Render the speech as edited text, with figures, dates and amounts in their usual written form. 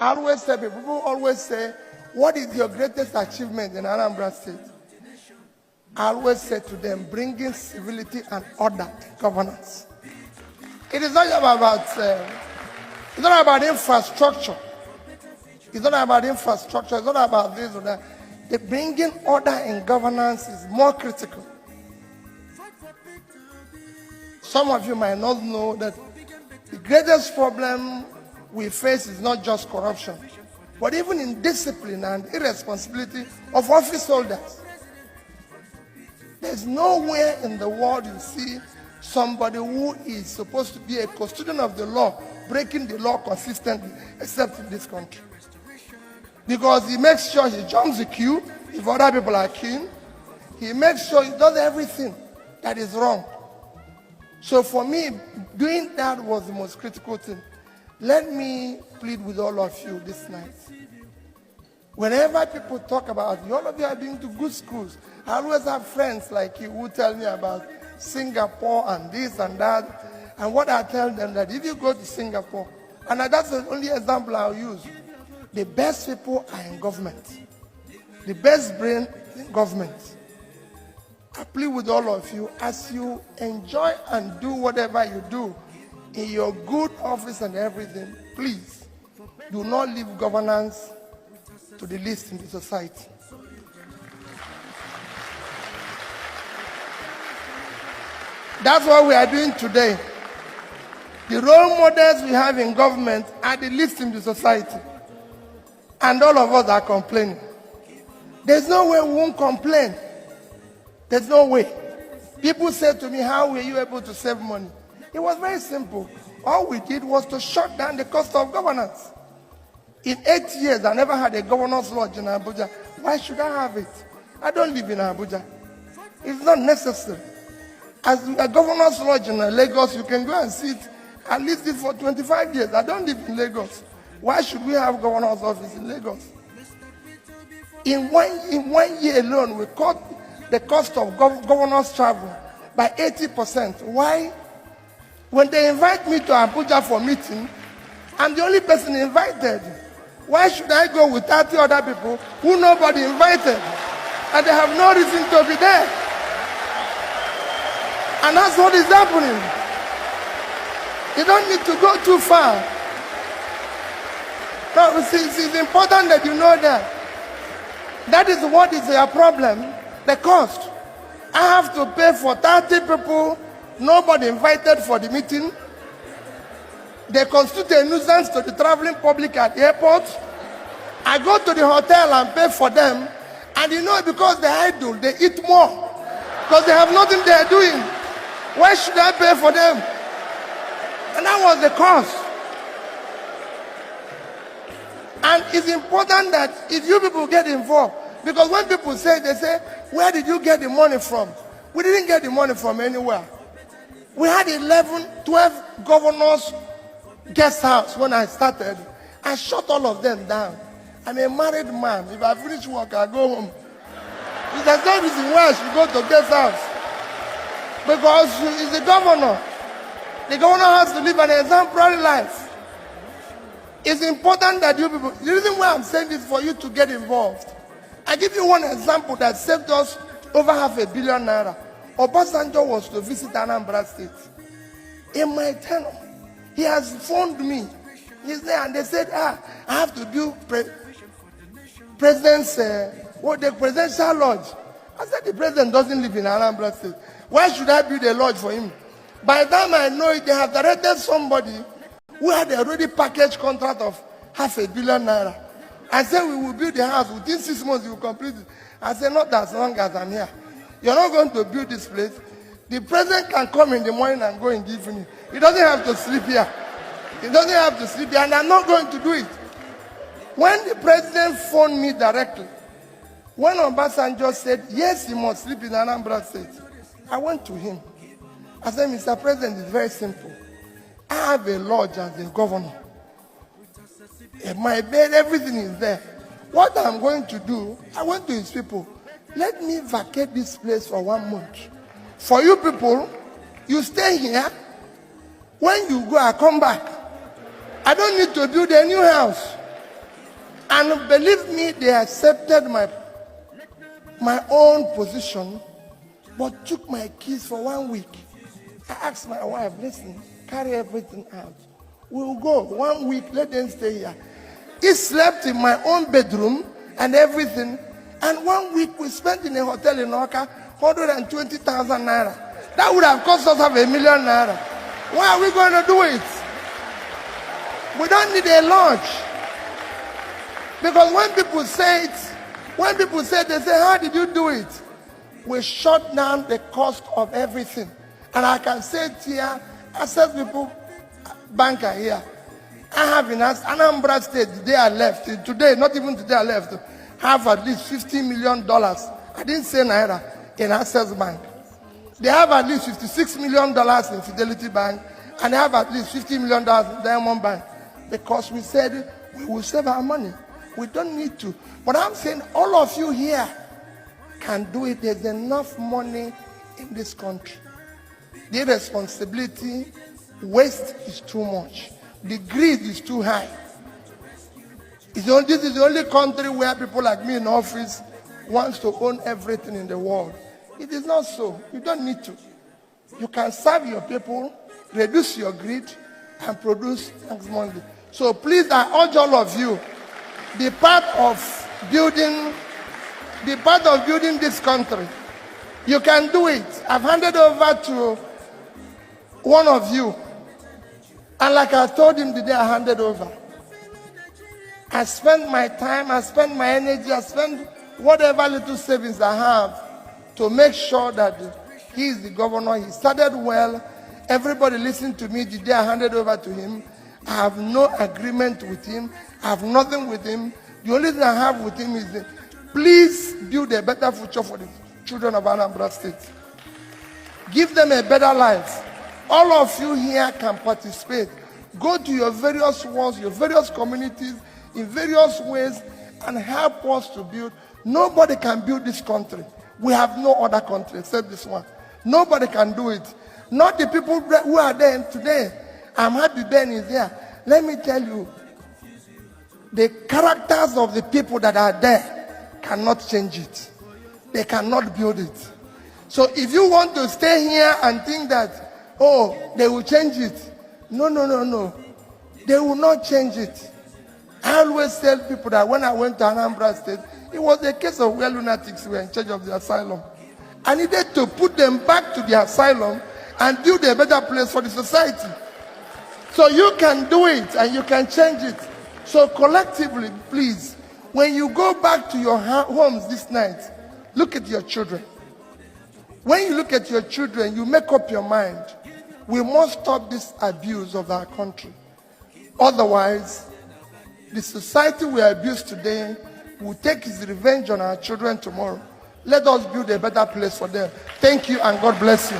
I always say, people always say, what is your greatest achievement in Anambra State? I always say to them, bringing civility and order and governance. It is not about infrastructure. It's not about infrastructure. It's not about this or that. The bringing order and governance is more critical. Some of you might not know that the greatest problem we face is not just corruption, but even indiscipline and irresponsibility of office holders. There's nowhere in the world you see somebody who is supposed to be a custodian of the law breaking the law consistently, except in this country. Because he makes sure he jumps the queue if other people are keen. He makes sure he does everything that is wrong. So for me, doing that was the most critical thing. Let me plead with all of you this night. Whenever people talk about you, all of you are been to good schools. I always have friends like you who tell me about Singapore and this and that. And what I tell them that if you go to Singapore, and that's the only example I'll use, the best people are in government. The best brain in government. I plead with all of you, as you enjoy and do whatever you do in your good office and everything, please do not leave governance to the least in the society. That's what we are doing today. The role models we have in government are the least in the society. And all of us are complaining. There's no way we won't complain. There's no way. People say to me, how were you able to save money? It was very simple. All we did was to shut down the cost of governance. In 8 years, I never had a governor's lodge in Abuja. Why should I have it? I don't live in Abuja. It's not necessary. As a governor's lodge in Lagos, you can go and sit at least for 25 years. I don't live in Lagos. Why should we have governor's office in Lagos? In one year alone, we cut the cost of governor's travel by 80%. Why? When they invite me to Abuja for meeting, I'm the only person invited. Why should I go with 30 other people who nobody invited? And they have no reason to be there. And that's what is happening. You don't need to go too far. No, it's important that you know that. That is what is your problem, the cost. I have to pay for 30 people, nobody invited for the meeting. They constitute a nuisance to the traveling public at the airport. I go to the hotel and pay for them. And you know, because they're idle, they eat more. Because they have nothing they're doing. Why should I pay for them? And that was the cost. And it's important that if you people get involved, because when people say, they say, where did you get the money from? We didn't get the money from anywhere. We had 12 governors guest house when I started. I shut all of them down. I'm a married man. If I finish work, I go home. There's no reason why I should go to guest house. Because he's the governor. The governor has to live an exemplary life. It's important that you people, the reason why I'm saying this is for you to get involved. I give you one example that saved us over $500 million. Obasanjo was to visit Anambra State. In my tenure, he has phoned me. He's there and they said, I have to do the presidential lodge. I said, the president doesn't live in Anambra State. Why should I build a lodge for him? By the time I know it, they have directed somebody who had already packaged contract of $500 million. I said, we will build the house. Within 6 months, you will complete it. I said, not as long as I'm here. You're not going to build this place. The president can come in the morning and go in the evening. He doesn't have to sleep here. He doesn't have to sleep here, and I'm not going to do it. When the president phoned me directly, when Obasanjo said, yes, he must sleep in Anambra State, I went to him. I said, Mr. President, it's very simple. I have a lodge as a governor. My bed, everything is there. What I'm going to do, I went to his people. Let me vacate this place for 1 month. For you people, you stay here. When you go, I come back. I don't need to build a new house. And believe me, they accepted my own position, but took my keys for 1 week. I asked my wife, listen, carry everything out. We'll go 1 week, let them stay here. He slept in my own bedroom and everything. And 1 week we spent in a hotel in Oka, 120,000 naira. That would have cost us ₦500,000. Why are we going to do it? We don't need a lodge. Because when people say it, they say, how did you do it? We shut down the cost of everything. And I can say it here, Access people, banker here. I have in Anambra State, the day I left, today, not even today I left, have at least $50 million. I didn't say naira in Access Bank. They have at least $56 million in Fidelity Bank, and they have at least $50 million in Diamond Bank. Because we said we will save our money. We don't need to. But I'm saying all of you here can do it. There's enough money in this country. The responsibility, waste is too much. The greed is too high. This is the only country where people like me in office wants to own everything in the world. It is not so. You don't need to. You can serve your people, reduce your greed, and produce thanks money. So please, I urge all of you, be part of building this country. You can do it. I've handed over to one of you. And like I told him the day I handed over, I spent my time, I spent my energy, I spent whatever little savings I have to make sure that he is the governor. He started well. Everybody listened to me the day I handed over to him. I have no agreement with him. I have nothing with him. The only thing I have with him is that please build a better future for the children of Anambra State. Give them a better life. All of you here can participate. Go to your various wards, your various communities, in various ways, and help us to build. Nobody can build this country. We have no other country except this one. Nobody can do it. Not the people who are there today. I'm happy Ben is there. Let me tell you, the characters of the people that are there cannot change it. They cannot build it. So if you want to stay here and think that, oh, they will change it. No, no, no, no. They will not change it. I always tell people that when I went to Anambra State, it was a case of where lunatics were in charge of the asylum. I needed to put them back to the asylum and build a better place for the society. So you can do it and you can change it. So collectively, please, when you go back to your homes this night, look at your children. When you look at your children, you make up your mind. We must stop this abuse of our country. Otherwise, the society we abuse today will take its revenge on our children tomorrow. Let us build a better place for them. Thank you and God bless you.